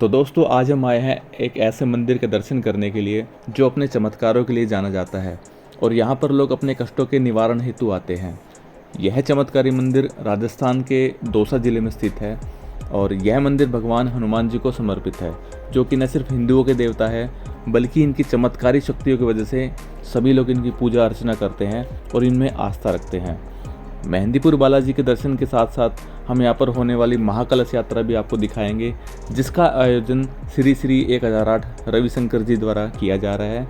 तो दोस्तों आज हम आए हैं एक ऐसे मंदिर के दर्शन करने के लिए जो अपने चमत्कारों के लिए जाना जाता है और यहाँ पर लोग अपने कष्टों के निवारण हेतु आते हैं। यह चमत्कारी मंदिर राजस्थान के दौसा जिले में स्थित है और यह मंदिर भगवान हनुमान जी को समर्पित है, जो कि न सिर्फ हिंदुओं के देवता है बल्कि इनकी चमत्कारी शक्तियों की वजह से सभी लोग इनकी पूजा अर्चना करते हैं और इनमें आस्था रखते हैं। मेहंदीपुर बालाजी के दर्शन के साथ साथ हम यहाँ पर होने वाली महाकलश यात्रा भी आपको दिखाएंगे, जिसका आयोजन श्री श्री 1008 रविशंकर जी द्वारा किया जा रहा है।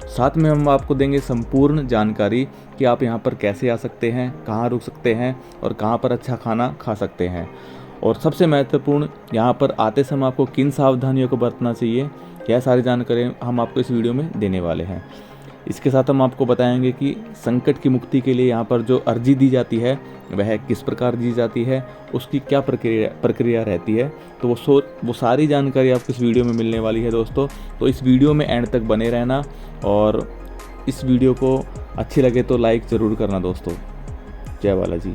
साथ में हम आपको देंगे संपूर्ण जानकारी कि आप यहाँ पर कैसे आ सकते हैं, कहाँ रुक सकते हैं और कहाँ पर अच्छा खाना खा सकते हैं। और सबसे महत्वपूर्ण, यहाँ पर आते समय आपको किन सावधानियों को बरतना चाहिए, यह सारी जानकारी हम आपको इस वीडियो में देने वाले हैं। इसके साथ हम आपको बताएंगे कि संकट की मुक्ति के लिए यहाँ पर जो अर्जी दी जाती है वह किस प्रकार दी जाती है, उसकी क्या प्रक्रिया रहती है। तो वो सारी जानकारी आपको इस वीडियो में मिलने वाली है दोस्तों। तो इस वीडियो में एंड तक बने रहना और इस वीडियो को अच्छी लगे तो लाइक ज़रूर करना दोस्तों। जय बालाजी।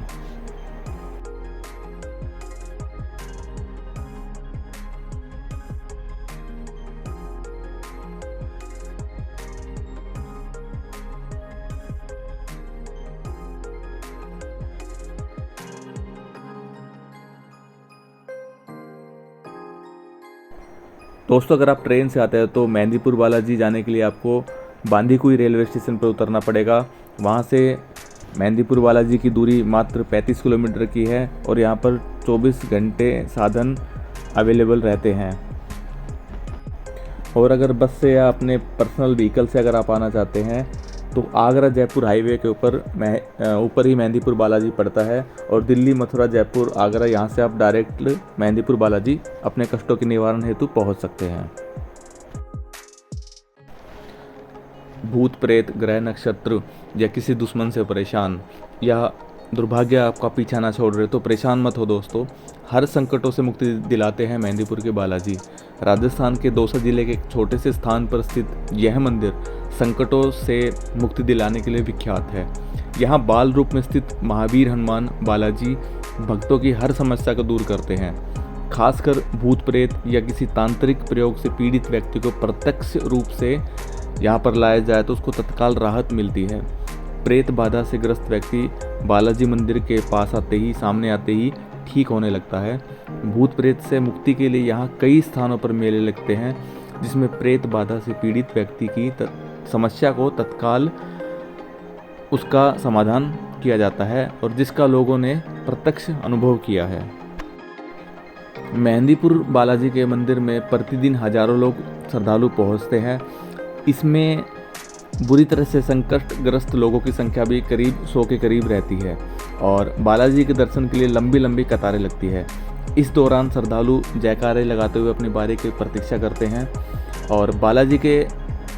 दोस्तों अगर आप ट्रेन से आते हैं तो मेहंदीपुर बालाजी जाने के लिए आपको बांदीकुई रेलवे स्टेशन पर उतरना पड़ेगा। वहाँ से मेहंदीपुर बालाजी की दूरी मात्र 35 किलोमीटर की है और यहाँ पर 24 घंटे साधन अवेलेबल रहते हैं। और अगर बस से या अपने पर्सनल व्हीकल से अगर आप आना चाहते हैं तो आगरा जयपुर हाईवे के ऊपर ही मेहंदीपुर बालाजी पड़ता है और दिल्ली मथुरा जयपुर आगरा, यहाँ से आप डायरेक्ट मेहंदीपुर बालाजी अपने कष्टों के निवारण हेतु पहुँच सकते हैं। भूत प्रेत, ग्रह नक्षत्र या किसी दुश्मन से परेशान या दुर्भाग्य आपका पीछा ना छोड़ रहे तो परेशान मत हो दोस्तों। हर संकटों से मुक्ति दिलाते हैं मेहंदीपुर के बालाजी। राजस्थान के दौसा जिले के एक छोटे से स्थान पर स्थित यह मंदिर संकटों से मुक्ति दिलाने के लिए विख्यात है। यहाँ बाल रूप में स्थित महावीर हनुमान बालाजी भक्तों की हर समस्या को दूर करते हैं। खासकर भूत प्रेत या किसी तांत्रिक प्रयोग से पीड़ित व्यक्ति को प्रत्यक्ष रूप से यहाँ पर लाया जाए तो उसको तत्काल राहत मिलती है। प्रेत बाधा से ग्रस्त व्यक्ति बालाजी मंदिर के पास सामने आते ही ठीक होने लगता है। भूत प्रेत से मुक्ति के लिए यहाँ कई स्थानों पर मेले लगते हैं, जिसमें प्रेत बाधा से पीड़ित व्यक्ति की समस्या को तत्काल उसका समाधान किया जाता है और जिसका लोगों ने प्रत्यक्ष अनुभव किया है। मेहंदीपुर बालाजी के मंदिर में प्रतिदिन हजारों लोग श्रद्धालु पहुँचते हैं। इसमें बुरी तरह से संकटग्रस्त लोगों की संख्या भी करीब 100 के करीब रहती है और बालाजी के दर्शन के लिए लंबी लंबी कतारें लगती है। इस दौरान श्रद्धालु जयकारे लगाते हुए अपनी बारी की प्रतीक्षा करते हैं और बालाजी के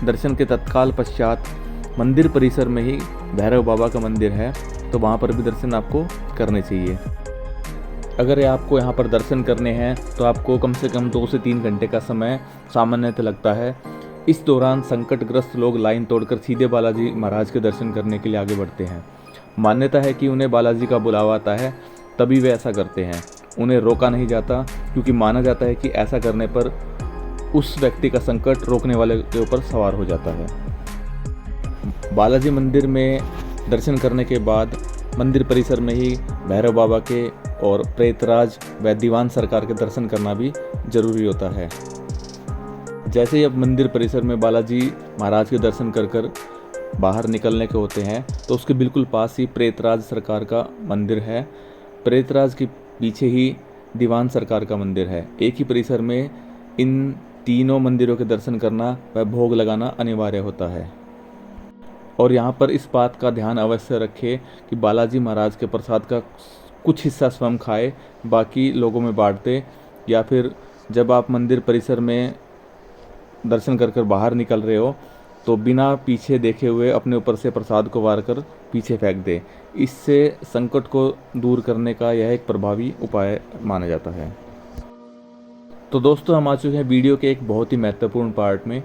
दर्शन के तत्काल पश्चात मंदिर परिसर में ही भैरव बाबा का मंदिर है, तो वहाँ पर भी दर्शन आपको करने चाहिए। अगर आपको यहाँ पर दर्शन करने हैं तो आपको कम से कम 2 से 3 घंटे का समय सामान्यतः लगता है। इस दौरान संकटग्रस्त लोग लाइन तोड़कर सीधे बालाजी महाराज के दर्शन करने के लिए आगे बढ़ते हैं। मान्यता है कि उन्हें बालाजी का बुलावा आता है तभी वे ऐसा करते हैं। उन्हें रोका नहीं जाता क्योंकि माना जाता है कि ऐसा करने पर उस व्यक्ति का संकट रोकने वाले के ऊपर सवार हो जाता है। बालाजी मंदिर में दर्शन करने के बाद मंदिर परिसर में ही भैरव बाबा के और प्रेतराज व दीवान सरकार के दर्शन करना भी जरूरी होता है। जैसे ही अब मंदिर परिसर में बालाजी महाराज के दर्शन कर बाहर निकलने के होते हैं तो उसके बिल्कुल पास ही प्रेतराज सरकार का मंदिर है। प्रेतराज के पीछे ही दीवान सरकार का मंदिर है। एक ही परिसर में इन तीनों मंदिरों के दर्शन करना व भोग लगाना अनिवार्य होता है। और यहाँ पर इस बात का ध्यान अवश्य रखें कि बालाजी महाराज के प्रसाद का कुछ हिस्सा स्वयं खाए, बाकी लोगों में बांट दे, या फिर जब आप मंदिर परिसर में दर्शन कर बाहर निकल रहे हो तो बिना पीछे देखे हुए अपने ऊपर से प्रसाद को वार कर पीछे फेंक दे। इससे संकट को दूर करने का यह एक प्रभावी उपाय माना जाता है। तो दोस्तों हम आ चुके हैं वीडियो के एक बहुत ही महत्वपूर्ण पार्ट में।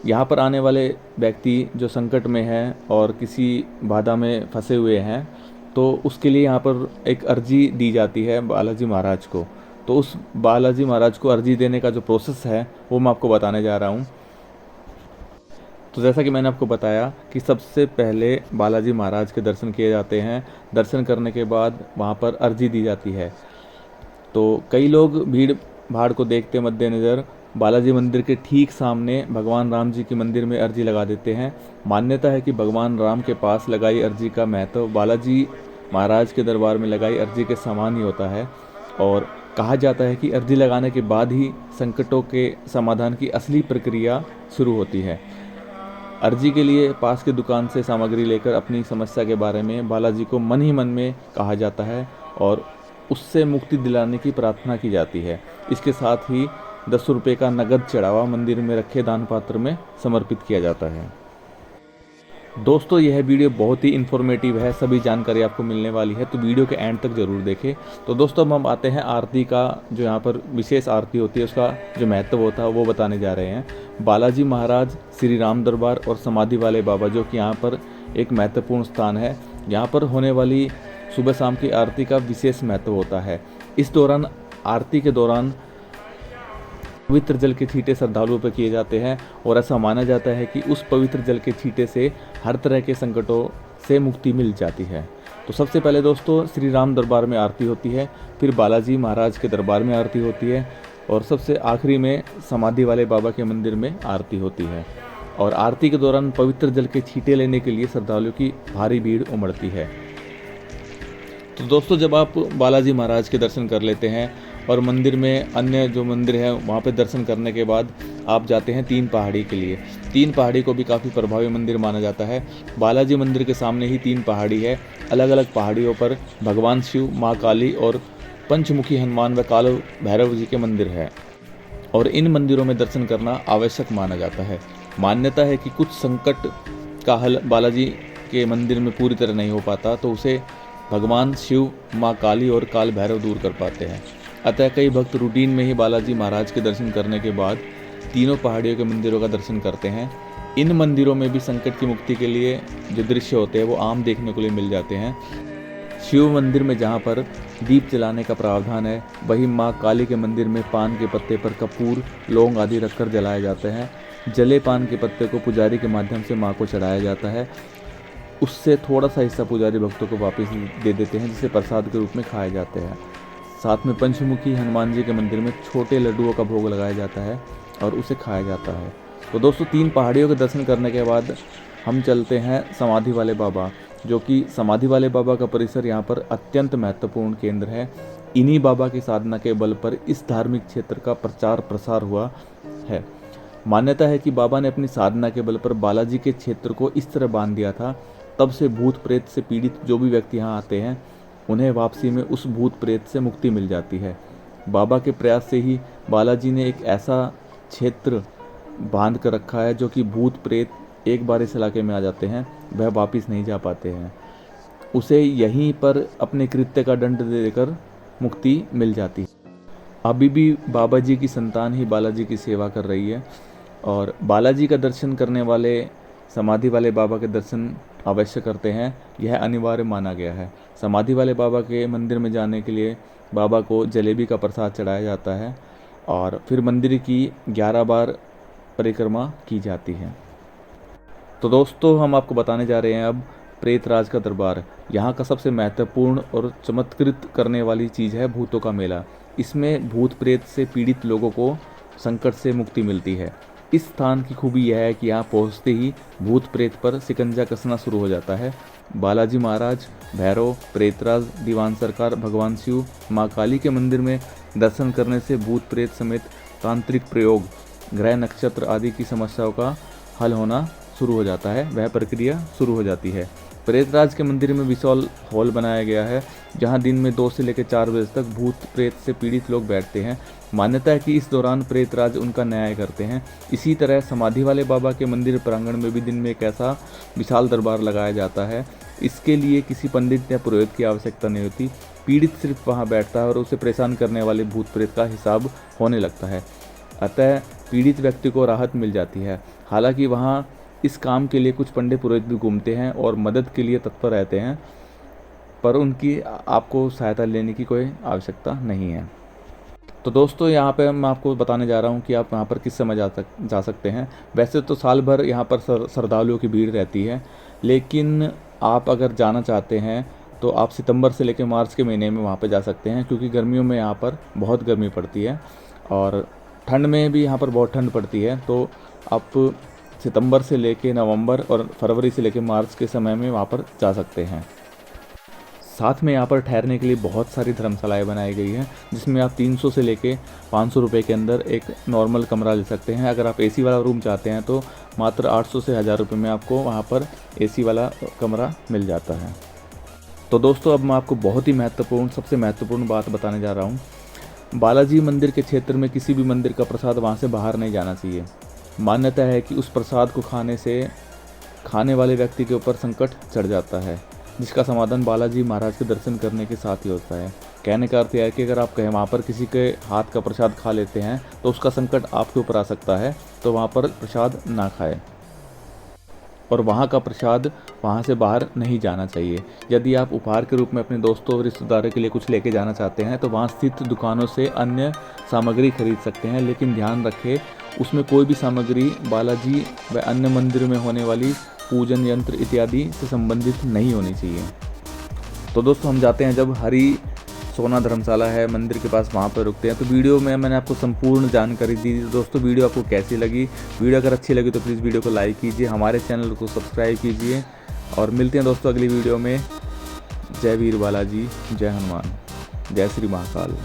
यहाँ पर आने वाले व्यक्ति जो संकट में हैं और किसी बाधा में फंसे हुए हैं तो उसके लिए यहाँ पर एक अर्जी दी जाती है बालाजी महाराज को। तो उस बालाजी महाराज को अर्जी देने का जो प्रोसेस है वो मैं आपको बताने जा रहा हूँ। तो जैसा कि मैंने आपको बताया कि सबसे पहले बालाजी महाराज के दर्शन किए जाते हैं। दर्शन करने के बाद वहाँ पर अर्जी दी जाती है। तो कई लोग भीड़ भाड़ को देखते मद्देनज़र बालाजी मंदिर के ठीक सामने भगवान राम जी के मंदिर में अर्जी लगा देते हैं। मान्यता है कि भगवान राम के पास लगाई अर्जी का महत्व बालाजी महाराज के दरबार में लगाई अर्जी के समान ही होता है, और कहा जाता है कि अर्जी लगाने के बाद ही संकटों के समाधान की असली प्रक्रिया शुरू होती है। अर्जी के लिए पास की दुकान से सामग्री लेकर अपनी समस्या के बारे में बालाजी को मन ही मन में कहा जाता है और उससे मुक्ति दिलाने की प्रार्थना की जाती है। इसके साथ ही 10 रुपये का नगद चढ़ावा मंदिर में रखे दान पात्र में समर्पित किया जाता है। दोस्तों, यह वीडियो बहुत ही इन्फॉर्मेटिव है, सभी जानकारी आपको मिलने वाली है, तो वीडियो के एंड तक ज़रूर देखें। तो दोस्तों, हम आते हैं आरती का, जो यहाँ पर विशेष आरती होती है उसका जो महत्व होता है वो बताने जा रहे हैं। बालाजी महाराज, श्री राम दरबार और समाधि वाले बाबा, जो कि यहाँ पर एक महत्वपूर्ण स्थान है। यहाँ पर होने वाली सुबह शाम की आरती का विशेष महत्व होता है। इस दौरान आरती के दौरान पवित्र जल के छींटे श्रद्धालुओं पर किए जाते हैं और ऐसा माना जाता है कि उस पवित्र जल के छींटे से हर तरह के संकटों से मुक्ति मिल जाती है। तो सबसे पहले दोस्तों श्री राम दरबार में आरती होती है, फिर बालाजी महाराज के दरबार में आरती होती है और सबसे आखिरी में समाधि वाले बाबा के मंदिर में आरती होती है। और आरती के दौरान पवित्र जल के छींटे लेने के लिए श्रद्धालुओं की भारी भीड़ उमड़ती है। तो दोस्तों, जब आप बालाजी महाराज के दर्शन कर लेते हैं और मंदिर में अन्य जो मंदिर है वहाँ पे दर्शन करने के बाद आप जाते हैं तीन पहाड़ी के लिए। तीन पहाड़ी को भी काफ़ी प्रभावी मंदिर माना जाता है। बालाजी मंदिर के सामने ही तीन पहाड़ी है। अलग अलग पहाड़ियों पर भगवान शिव, माँ काली और पंचमुखी हनुमान व काल भैरव जी के मंदिर है और इन मंदिरों में दर्शन करना आवश्यक माना जाता है। मान्यता है कि कुछ संकट का हल बालाजी के मंदिर में पूरी तरह नहीं हो पाता, तो उसे भगवान शिव, माँ काली और काल भैरव दूर कर पाते हैं। अतः कई भक्त रूटीन में ही बालाजी महाराज के दर्शन करने के बाद तीनों पहाड़ियों के मंदिरों का दर्शन करते हैं। इन मंदिरों में भी संकट की मुक्ति के लिए जो दृश्य होते हैं वो आम देखने को लिए मिल जाते हैं। शिव मंदिर में जहाँ पर दीप जलाने का प्रावधान है, वहीं माँ काली के मंदिर में पान के पत्ते पर कपूर, लौंग आदि रखकर जलाए जाते हैं। जले पान के पत्ते को पुजारी के माध्यम से माँ को चढ़ाया जाता है। उससे थोड़ा सा हिस्सा पुजारी भक्तों को वापस दे देते हैं, जिसे प्रसाद के रूप में खाए जाते हैं। साथ में पंचमुखी हनुमान जी के मंदिर में छोटे लड्डुओं का भोग लगाया जाता है और उसे खाया जाता है। तो दोस्तों, तीन पहाड़ियों के दर्शन करने के बाद हम चलते हैं समाधि वाले बाबा, जो कि समाधि वाले बाबा का परिसर यहाँ पर अत्यंत महत्वपूर्ण केंद्र है। इन्हीं बाबा की साधना के बल पर इस धार्मिक क्षेत्र का प्रचार प्रसार हुआ है। मान्यता है कि बाबा ने अपनी साधना के बल पर बालाजी के क्षेत्र को इस तरह बांध दिया था, तब से भूत प्रेत से पीड़ित जो भी व्यक्ति यहाँ आते हैं उन्हें वापसी में उस भूत प्रेत से मुक्ति मिल जाती है। बाबा के प्रयास से ही बालाजी ने एक ऐसा क्षेत्र बांध कर रखा है जो कि भूत प्रेत एक बार इस इलाके में आ जाते हैं वह वापस नहीं जा पाते हैं, उसे यहीं पर अपने कृत्य का दंड देकर मुक्ति मिल जाती है। अभी भी बाबा जी की संतान ही बालाजी की सेवा कर रही है और बालाजी का दर्शन करने वाले समाधि वाले बाबा के दर्शन अवश्य करते हैं, यह अनिवार्य माना गया है। समाधि वाले बाबा के मंदिर में जाने के लिए बाबा को जलेबी का प्रसाद चढ़ाया जाता है और फिर मंदिर की 11 बार परिक्रमा की जाती है। तो दोस्तों, हम आपको बताने जा रहे हैं अब प्रेतराज का दरबार। यहाँ का सबसे महत्वपूर्ण और चमत्कृत करने वाली चीज़ है भूतों का मेला। इसमें भूत प्रेत से पीड़ित लोगों को संकट से मुक्ति मिलती है। इस स्थान की खूबी यह है कि यहाँ पहुँचते ही भूत प्रेत पर शिकंजा कसना शुरू हो जाता है। बालाजी महाराज, भैरव, प्रेतराज, दीवान सरकार, भगवान शिव, माँ काली के मंदिर में दर्शन करने से भूत प्रेत समेत तांत्रिक प्रयोग, ग्रह नक्षत्र आदि की समस्याओं का हल होना शुरू हो जाता है, वह प्रक्रिया शुरू हो जाती है। प्रेतराज के मंदिर में विशाल हॉल बनाया गया है जहां दिन में 2 से लेकर 4 बजे तक भूत प्रेत से पीड़ित लोग बैठते हैं। मान्यता है कि इस दौरान प्रेतराज उनका न्याय करते हैं। इसी तरह समाधि वाले बाबा के मंदिर प्रांगण में भी दिन में एक ऐसा विशाल दरबार लगाया जाता है। इसके लिए किसी पंडित या पुरोहित की आवश्यकता नहीं होती, पीड़ित सिर्फ वहाँ बैठता है और उसे परेशान करने वाले भूत प्रेत का हिसाब होने लगता है। अतः पीड़ित व्यक्ति को राहत मिल जाती है। हालांकि वहाँ इस काम के लिए कुछ पंडित पुरोहित भी घूमते हैं और मदद के लिए तत्पर रहते हैं, पर उनकी आपको सहायता लेने की कोई आवश्यकता नहीं है। तो दोस्तों यहाँ पे मैं आपको बताने जा रहा हूँ कि आप यहाँ पर किस समय जा सकते हैं। वैसे तो साल भर यहाँ पर श्रद्धालुओं की भीड़ रहती है, लेकिन आप अगर जाना चाहते हैं तो आप सितंबर से लेकर मार्च के महीने में वहाँ पे जा सकते हैं, क्योंकि गर्मियों में यहाँ पर बहुत गर्मी पड़ती है और ठंड में भी यहाँ पर बहुत ठंड पड़ती है। तो आप सितंबर से लेकर नवंबर और फरवरी से लेकर मार्च के समय में वहाँ पर जा सकते हैं। साथ में यहाँ पर ठहरने के लिए बहुत सारी धर्मशालाएँ बनाई गई हैं, जिसमें आप 300 से लेके 500 रुपये के अंदर एक नॉर्मल कमरा ले सकते हैं। अगर आप एसी वाला रूम चाहते हैं तो मात्र 800 से 1000 रुपये में आपको वहाँ पर एसी वाला कमरा मिल जाता है। तो दोस्तों अब मैं आपको बहुत ही सबसे महत्वपूर्ण बात बताने जा रहा हूँ। बालाजी मंदिर के क्षेत्र में किसी भी मंदिर का प्रसाद वहाँ से बाहर नहीं जाना चाहिए। मान्यता है कि उस प्रसाद को खाने से खाने वाले व्यक्ति के ऊपर संकट चढ़ जाता है, जिसका समाधान बालाजी महाराज के दर्शन करने के साथ ही होता है। कहने का अर्थ यह है कि अगर आप कहीं वहाँ पर किसी के हाथ का प्रसाद खा लेते हैं तो उसका संकट आपके ऊपर आ सकता है, तो वहाँ पर प्रसाद ना खाएं और वहाँ का प्रसाद वहाँ से बाहर नहीं जाना चाहिए। यदि आप उपहार के रूप में अपने दोस्तों और रिश्तेदारों के लिए कुछ लेके जाना चाहते हैं तो वहाँ स्थित दुकानों से अन्य सामग्री खरीद सकते हैं, लेकिन ध्यान रखें उसमें कोई भी सामग्री बालाजी व अन्य मंदिर में होने वाली पूजन यंत्र इत्यादि से संबंधित नहीं होनी चाहिए। तो दोस्तों हम जाते हैं जब हरी सोना धर्मशाला है मंदिर के पास, वहाँ पर रुकते हैं। तो वीडियो में मैंने आपको संपूर्ण जानकारी दी। दोस्तों वीडियो आपको कैसी लगी? वीडियो अगर अच्छी लगी तो प्लीज़ वीडियो को लाइक कीजिए, हमारे चैनल को सब्सक्राइब कीजिए और मिलते हैं दोस्तों अगली वीडियो में। जय वीर बालाजी, जय हनुमान, जय श्री महाकाल।